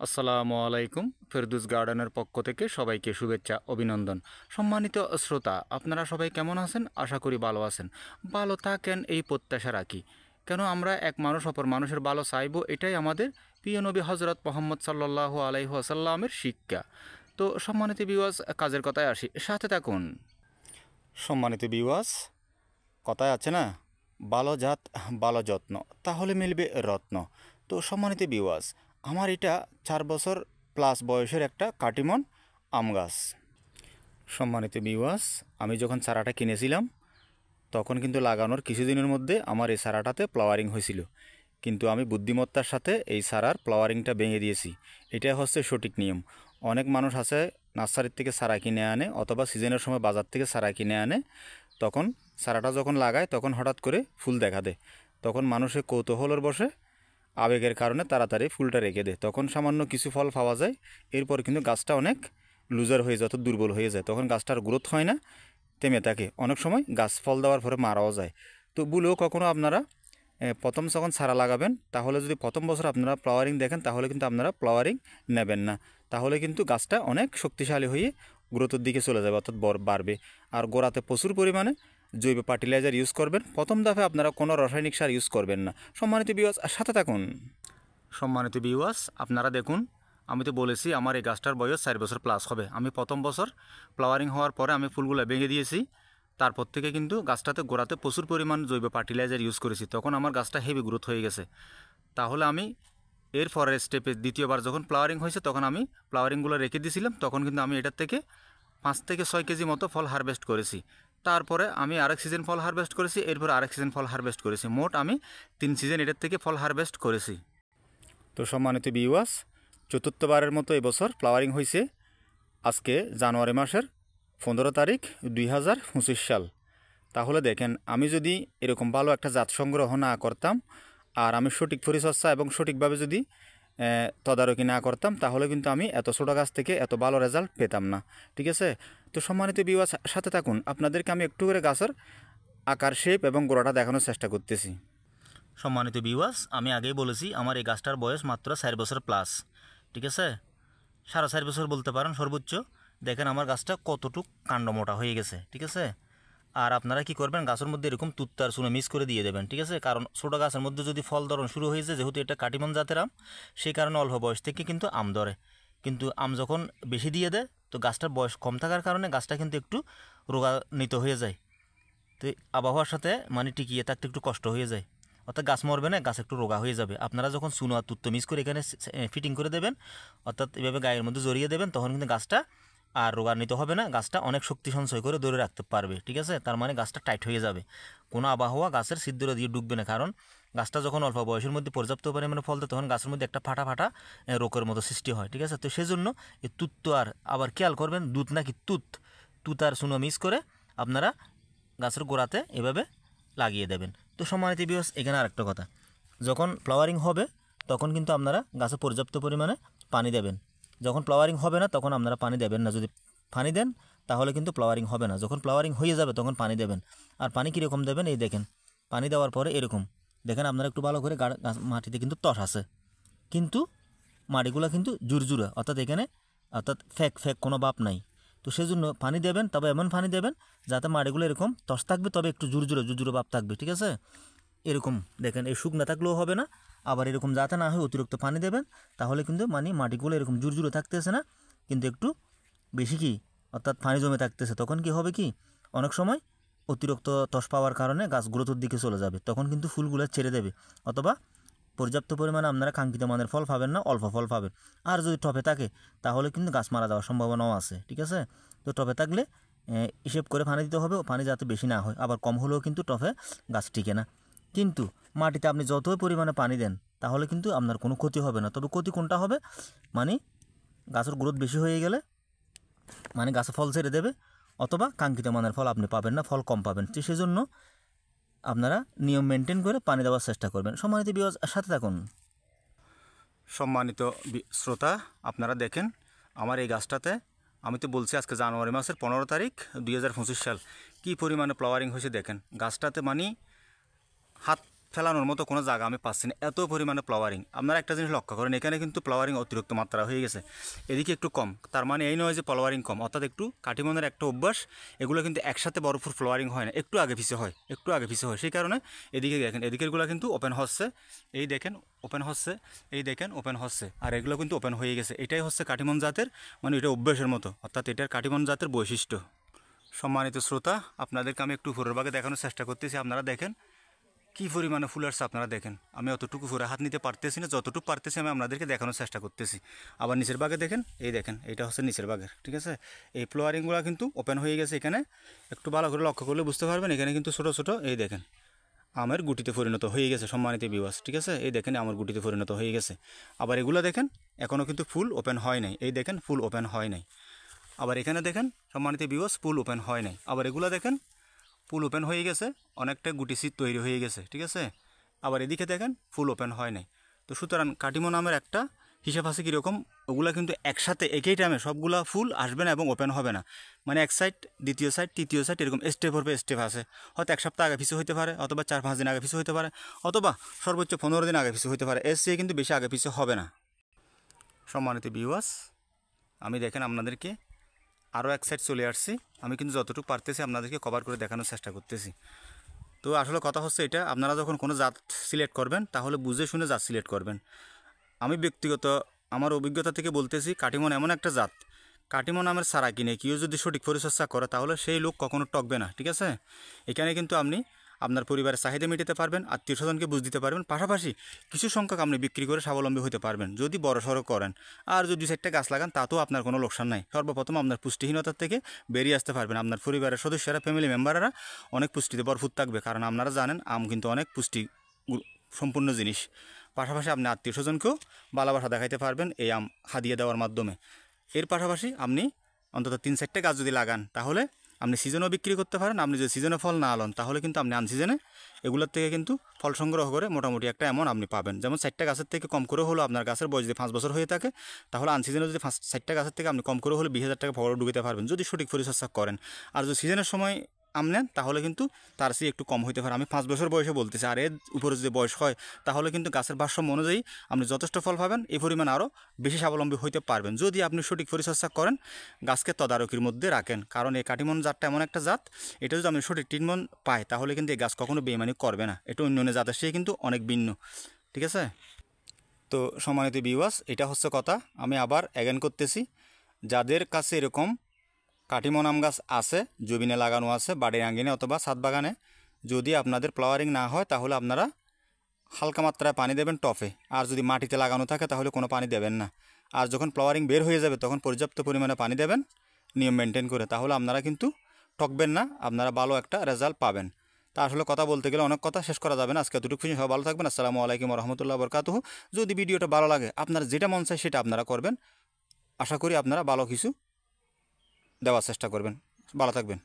আসসালামু আলাইকুম। ফেরদৌস গার্ডেনের পক্ষ থেকে সবাইকে শুভেচ্ছা অভিনন্দন। সম্মানিত শ্রোতা, আপনারা সবাই কেমন আছেন? আশা করি ভালো আছেন। ভালো থাকেন এই প্রত্যাশা রাখি। কেন আমরা এক মানুষ অপর মানুষের ভালো চাইব, এটাই আমাদের প্রিয় নবী হজরত মোহাম্মদ সাল্লাল্লাহু আলাইহি ওয়াসাল্লামের শিক্ষা। তো সম্মানিত ভিউয়ার্স, কাজের কথায় আসি, সাথে থাকুন। সম্মানিত ভিউয়ার্স, কথায় আছে না, ভালো জাত ভালো যত্ন, তাহলে মিলবে রত্ন। তো সম্মানিত ভিউয়ার্স, আমার এটা 4 বছর প্লাস বয়সের একটা কাটিমন আম গাছ। সম্মানিত ভিউয়ার্স, আমি যখন চারাটা কিনেছিলাম তখন কিন্তু লাগানোর কিছুদিনের মধ্যে আমার এই চারাটাতে ফ্লাওয়ারিং হয়েছিল, কিন্তু আমি বুদ্ধিমত্তার সাথে এই চারার ফ্লাওয়ারিংটা ভেঙে দিয়েছি। এটা হচ্ছে সঠিক নিয়ম। অনেক মানুষ আছে নার্সারির থেকে চারা কিনে আনে অথবা সিজনের সময় বাজার থেকে চারা কিনে আনে, তখন চারাটা যখন লাগায় তখন হঠাৎ করে ফুল দেখা দেয়, তখন মানুষের কৌতূহলের বসে আবেগের কারণে তাড়াতাড়ি ফুলটা রেখে দেয়, তখন সামান্য কিছু ফল পাওয়া যায়, এরপর কিন্তু গাছটা অনেক লুজার হয়ে যায়, অত দুর্বল হয়ে যায়, তখন গাছটার গ্রোথ হয় না, থেমে থাকে, অনেক সময় গাছ ফল দেওয়ার পরে মারাও যায়। তো বলেও কখনও আপনারা প্রথম যখন চারা লাগাবেন, তাহলে যদি প্রথম বছর আপনারা ফ্লাওয়ারিং দেখেন তাহলে কিন্তু আপনারা ফ্লাওয়ারিং নেবেন না, তাহলে কিন্তু গাছটা অনেক শক্তিশালী হয়ে গ্রোথের দিকে চলে যাবে, অর্থাৎ বাড়বে। আর গোড়াতে প্রচুর পরিমাণে জৈব ফার্টিলাইজার ইউজ করবেন। প্রথম দফে আপনারা কোনো রাসায়নিক সার ইউজ করবেন না। সম্মানিত ভিউয়ার্স, সাথে থাকুন। সম্মানিত ভিউয়ার্স, আপনারা দেখুন, আমি তো বলেছি আমার এই গাছটার বয়স 4 বছর প্লাস হবে। আমি প্রথম বছর ফ্লাওয়ারিং হওয়ার পরে আমি ফুলগুলো ভেঙে দিয়েছি, তারপর থেকে কিন্তু গাছটাতে গোড়াতে প্রচুর পরিমাণ জৈব ফার্টিলাইজার ইউজ করেছি, তখন আমার গাছটা হেভি গ্রোথ হয়ে গেছে। তাহলে আমি এর পরের স্টেপে দ্বিতীয়বার যখন ফ্লাওয়ারিং হয়েছে তখন আমি ফ্লাওয়ারিংগুলো রেখে দিয়েছিলাম, তখন কিন্তু আমি এটার থেকে 5 থেকে 6 কেজি মতো ফল হারভেস্ট করেছি। তারপরে আমি আরেক সিজন ফল হারভেস্ট করেছি, এরপর আরেক সিজন ফল হারভেস্ট করেছি, মোট আমি 3 সিজন এটার থেকে ফল হারভেস্ট করেছি। তো সম্মানিত ভিউয়ার্স, চতুর্থবারের মতো এবছর ফ্লাওয়ারিং হয়েছে আজকে জানুয়ারি মাসের 15 তারিখ 2025 সাল। তাহলে দেখেন, আমি যদি এরকম ভালো একটা জাত সংগ্রহ না করতাম আর আমি সঠিক পরিচর্যা এবং সঠিকভাবে যদি তদারকি না করতাম, তাহলে কিন্তু আমি এত ছোটো গাছ থেকে এত ভালো রেজাল্ট পেতাম না। ঠিক আছে? তো সম্মানিত ভিউয়ার্স, সাথে থাকুন, আপনাদেরকে আমি একটু করে গাছের আকার, শেপ এবং গোড়াটা দেখানোর চেষ্টা করতেছি। সম্মানিত ভিউয়ার্স, আমি আগেই বলেছি আমার এই গাছটার বয়স মাত্র 4 বছর প্লাস। ঠিক আছে, 4.5 বছর বলতে পারেন সর্বোচ্চ। দেখেন আমার গাছটা কতটুক কাণ্ড মোটা হয়ে গেছে। ঠিক আছে, আর আপনারা কি করবেন, গাছের মধ্যে এরকম তুত্তার চুনে মিক্স করে দিয়ে দেবেন। ঠিক আছে, কারণ ছোটো গাছের মধ্যে যদি ফল ধরন শুরু হয়েছে, যেহেতু এটা কাটিমন জাতের আম, সেই কারণে অল্প বয়স থেকে কিন্তু আম ধরে, কিন্তু আম যখন বেশি দিয়ে দেয় তো গাছটার বয়স কম থাকার কারণে গাছটা কিন্তু একটু রোগান্বিত হয়ে যায়। তো আবহাওয়ার সাথে মানে টিকিয়ে থাকতে একটু কষ্ট হয়ে যায়, অর্থাৎ গাছ মরবে না, গাছ একটু রোগা হয়ে যাবে। আপনারা যখন চুনো আর তুত্ত মিক্স করে এখানে ফিটিং করে দেবেন, অর্থাৎ এভাবে গায়ের মধ্যে জড়িয়ে দেবেন, তখন কিন্তু গাছটা আর রোগান্বিত হবে না, গাছটা অনেক শক্তি সঞ্চয় করে ধরে রাখতে পারবে। ঠিক আছে, তার মানে গাছটা টাইট হয়ে যাবে, কোনো আবহাওয়া গাছের ছিদ্র দিয়ে ঢুকবে না, কারণ গাছটা যখন অল্প বয়সের মধ্যে পর্যাপ্ত পরিমাণে ফল দেয় তখন গাছের মধ্যে একটা ফাটা ফাটা রোগের মতো সৃষ্টি হয়। ঠিক আছে, তো সেজন্য এই তুত্ত আর আবার খেয়াল করবেন, দুধ নাকি তুত আর চুনো মিক্স করে আপনারা গাছের গোড়াতে এভাবে লাগিয়ে দেবেন। তো সম্মানিত ভিউয়ার্স, এখানে আরেকটা কথা, যখন ফ্লাওয়ারিং হবে তখন কিন্তু আপনারা গাছে পর্যাপ্ত পরিমাণে পানি দেবেন। যখন ফ্লাওয়ারিং হবে না তখন আপনারা পানি দেবেন না। যদি পানি দেন তাহলে কিন্তু ফ্লাওয়ারিং হবে না। যখন ফ্লাওয়ারিং হয়ে যাবে তখন পানি দেবেন। আর পানি কীরকম দেবেন, এই দেখেন, পানি দেওয়ার পরে এরকম দেখেন আপনারা একটু ভালো করে মাটিতে কিন্তু তস আছে, কিন্তু মাটিগুলো কিন্তু জুরজুরা, অর্থাৎ এখানে অর্থাৎ ফেক কোনো বাপ নাই। তো সেজন্য পানি দেবেন, তবে এমন পানি দেবেন যাতে মাটিগুলো এরকম তস থাকবে, তবে একটু জুরজুরে ভাব থাকবে। ঠিক আছে, এরকম দেখেন, এই শুকনা থাকলেও হবে না, আবার এরকম যাতে না হয় অতিরিক্ত পানি দেবেন, তাহলে কিন্তু মানে মাটিগুলো এরকম জুরজুরে থাকতেছে না, কিন্তু একটু বেশি কি অর্থাৎ পানি জমে থাকতেছে। তখন কি হবে কি, অনেক সময় অতিরিক্ত তস পাওয়ার কারণে গাছ গ্রোথের দিকে চলে যাবে, তখন কিন্তু ফুলগুলো ছেড়ে দেবে, অথবা পর্যাপ্ত পরিমাণে আপনারা কাঙ্ক্ষিত মানের ফল পাবেন না, অল্প ফল পাবেন। আর যদি টপে থাকে তাহলে কিন্তু গাছ মারা যাওয়ার সম্ভাবনাও আছে। ঠিক আছে, তো টপে থাকলে হিসেব করে পানি দিতে হবে, পানি যাতে বেশি না হয়, আবার কম হলেও কিন্তু টপে গাছ টিকে না। কিন্তু মাটিতে আপনি যতই পরিমাণে পানি দেন তাহলে কিন্তু আপনার কোনো ক্ষতি হবে না। তবে ক্ষতি কোনটা হবে, মানে গাছের গ্রোথ বেশি হয়ে গেলে মানে গাছে ফল ছেড়ে দেবে, অথবা কাঙ্ক্ষিত মানের ফল আপনি পাবেন না, ফল কম পাবেন। তো সেজন্য আপনারা নিয়ম মেনটেন করে পানি দেওয়ার চেষ্টা করবেন। সম্মানিত ভিউয়ার্স, সাথে থাকুন। সম্মানিত শ্রোতা, আপনারা দেখেন আমার এই গাছটাতে, আমি তো বলছি আজকে জানুয়ারি মাসের 15 তারিখ 2025 সাল, কী পরিমাণে ফ্লাওয়ারিং হয়েছে দেখেন। গাছটাতে মানে হাত ফেলানোর মতো কোনো জায়গা আমি পাচ্ছি না, এত পরিমাণে ফ্লাওয়ারিং। আপনারা একটা জিনিস লক্ষ্য করেন, এখানে কিন্তু ফ্লাওয়ারিং অতিরিক্ত মাত্রা হয়ে গেছে, এদিকে একটু কম। তার মানে এই নয় যে ফ্লাওয়ারিং কম, অর্থাৎ একটু কাটিমনের একটা অভ্যাস, এগুলো কিন্তু একসাথে ভরপুর ফ্লাওয়ারিং হয় না, একটু আগে পিছিয়ে হয়, একটু আগে পিছিয়ে হয়। সেই কারণে এদিকে দেখেন, এদিকেরগুলো কিন্তু ওপেন হচ্ছে, এই দেখেন ওপেন হচ্ছে, এই দেখেন ওপেন হচ্ছে, আর এগুলো কিন্তু ওপেন হয়ে গেছে। এটাই হচ্ছে কাটিমন জাতের, মানে এটা অভ্যাসের মতো, অর্থাৎ এটার কাটিমন জাতের বৈশিষ্ট্য। সম্মানিত শ্রোতা, আপনাদেরকে আমি একটু উপরের ভাগে দেখানোর চেষ্টা করতেছি, আপনারা দেখেন কী পরিমাণে ফুল আসছে। আপনারা দেখেন আমি অতটুকু ফুলে হাত নিতে পারতেছি না, যতটুকু পারতেছি আমি আপনাদেরকে দেখানোর চেষ্টা করতেছি। আবার নিচের ভাগে দেখেন, এই দেখেন এটা হচ্ছে নিচের ভাগের, ঠিক আছে। এই ফ্লোয়ারিংগুলো কিন্তু ওপেন হয়ে গেছে, এখানে একটু ভালো করে লক্ষ্য করলে বুঝতে পারবেন, এখানে কিন্তু ছোটো ছোটো এই দেখেন আমের গুটিতে পরিণত হয়ে গেছে সম্মানিত ভিউয়ার্স, ঠিক আছে। এই দেখেন আমার গুটিতে পরিণত হয়ে গেছে। আবার এগুলো দেখেন এখনও কিন্তু ফুল ওপেন হয় নাই, এই দেখেন ফুল ওপেন হয় নাই। আবার এখানে দেখেন সম্মানিত ভিউয়ার্স ফুল ওপেন হয় নাই। আবার এগুলো দেখেন ফুল ওপেন হয়ে গেছে, অনেকটা গুটি শীত তৈরি হয়ে গেছে, ঠিক আছে। আবার এদিকে দেখেন ফুল ওপেন হয় নাই। তো সুতরাং কাটিমো নামের একটা হিসাব আছে কীরকম, ওগুলো কিন্তু একসাথে একই টাইমে সবগুলা ফুল আসবে না এবং ওপেন হবে না, মানে এক সাইড দ্বিতীয় সাইড তৃতীয় সাইড এরকম স্টেপ হবে, স্টেপ আছে। হয়তো এক সপ্তাহ আগে পিছু হতে পারে, অথবা 4-5 দিন আগে পিছু হতে পারে, অথবা সর্বোচ্চ 15 দিন আগে পিছু হতে পারে, এর চেয়ে কিন্তু বেশি আগে পিছু হবে না। সম্মানিত ভিউয়ার্স, আমি দেখেন আপনাদেরকে আরও এক সাইড চলে আসছি, আমি কিন্তু যতটুকু পারতেছি আপনাদেরকে কভার করে দেখানোর চেষ্টা করতেছি। তো আসলে কথা হচ্ছে এটা, আপনারা যখন কোনো জাত সিলেক্ট করবেন তাহলে বুঝে শুনে জাত সিলেক্ট করবেন। আমি ব্যক্তিগত আমার অভিজ্ঞতা থেকে বলতেছি, কাটিমন এমন একটা জাত, কাটিমন নামের সারা কিনে কেউ যদি সঠিক পরিচর্যা করে তাহলে সেই লোক কখনো টকবে না, ঠিক আছে। এখানে কিন্তু আপনি আপনার পরিবারের চাহিদা মেটাতে পারবেন, আত্মীয় স্বজনকে বুঝ দিতে পারবেন, পাশাপাশি কিছু সংখ্যক আপনি বিক্রি করে স্বাবলম্বী হতে পারবেন যদি বড় সড়ো করেন। আর যদি 4টা গাছ লাগান তাতেও আপনার কোনো লোকসান নাই। সর্বপ্রথম আপনার পুষ্টিহীনতার থেকে বেরিয়ে আসতে পারবেন, আপনার পরিবারের সদস্যরা ফ্যামিলি মেম্বাররা অনেক পুষ্টিতে ভরপুর থাকবে, কারণ আপনারা জানেন আম কিন্তু অনেক পুষ্টি সম্পূর্ণ জিনিস। পাশাপাশি আপনি আত্মীয় স্বজনকেও ভালোবাসা দেখাইতে পারবেন এই আম হাদিয়ে দেওয়ার মাধ্যমে। এর পাশাপাশি আপনি অন্তত 3-4টা গাছ যদি লাগান তাহলে আপনি সিজনও বিক্রি করতে পারেন। আপনি যদি সিজনে ফল না আনন তাহলে কিন্তু আপনি আনসিজনে এগুলোর থেকে কিন্তু ফল সংগ্রহ করে মোটামুটি একটা অ্যামাউন্ট আপনি পাবেন। যেমন 4টা গাছের থেকে কম করে হলো আপনার গাছের বয়স যদি 5 বছর হয়ে থাকে, তাহলে আনসিজনে যদি 4টা গাছের থেকে আপনি কম করে হলে 20,000 টাকা ফল ঢুকিতে পারবেন যদি সঠিক পরিচর্যা করেন। আর যদি সিজনের সময় আম নেন তাহলে কিন্তু তার চেয়ে একটু কম হইতে পারে। আমি 5 বছর বয়সে বলতেছি, আর এর উপরে যদি বয়স হয় তাহলে কিন্তু গাছের ভারসাম্য অনুযায়ী আপনি যথেষ্ট ফল পাবেন, এই পরিমাণ আরও বেশি স্বাবলম্বী হইতে পারবেন যদি আপনি সঠিক পরিচর্যা করেন, গাছকে তদারকির মধ্যে রাখেন। কারণ এই কাটিমন জাতটা এমন একটা জাত, এটা যদি আপনি সঠিক ট্রিটমেন্ট পায় তাহলে কিন্তু এই গাছ কখনো বেইমানি করবে না, এটা অন্য অন্য জাতের চেয়ে কিন্তু অনেক ভিন্ন, ঠিক আছে। তো সম্মানিত ভিউয়ার্স, এটা হচ্ছে কথা। আমি আবার অ্যাগেন করতেছি, যাদের কাছে এরকম কাটিমন আম গাছ আছে, জমিনে লাগানো আছে, বাড়ির আঙ্গিনে অথবা ছাদ বাগানে, যদি আপনাদের ফ্লাওয়ারিং না হয় তাহলে আপনারা হালকা মাত্রায় পানি দেবেন টপে। আর যদি মাটিতে লাগানো থাকে তাহলে কোনো পানি দেবেন না। আর যখন ফ্লাওয়ারিং বের হয়ে যাবে তখন পর্যাপ্ত পরিমাণে পানি দেবেন নিয়ম মেনটেন করে, তাহলে আপনারা কিন্তু টকবেন না, আপনারা ভালো একটা রেজাল্ট পাবেন। তা আসলে কথা বলতে গেলে অনেক কথা, শেষ করা যাবে না। আজকে এতটুকু, সবাই ভালো থাকবেন। আসসালামু আলাইকুম রহমতুল্লাহ বরকাতুহু। যদি ভিডিওটা ভালো লাগে, আপনার যেটা মন চায় সেটা আপনারা করবেন। আশা করি আপনারা ভালো কিছু দেওয়ার চেষ্টা করবেন। ভালো থাকবেন।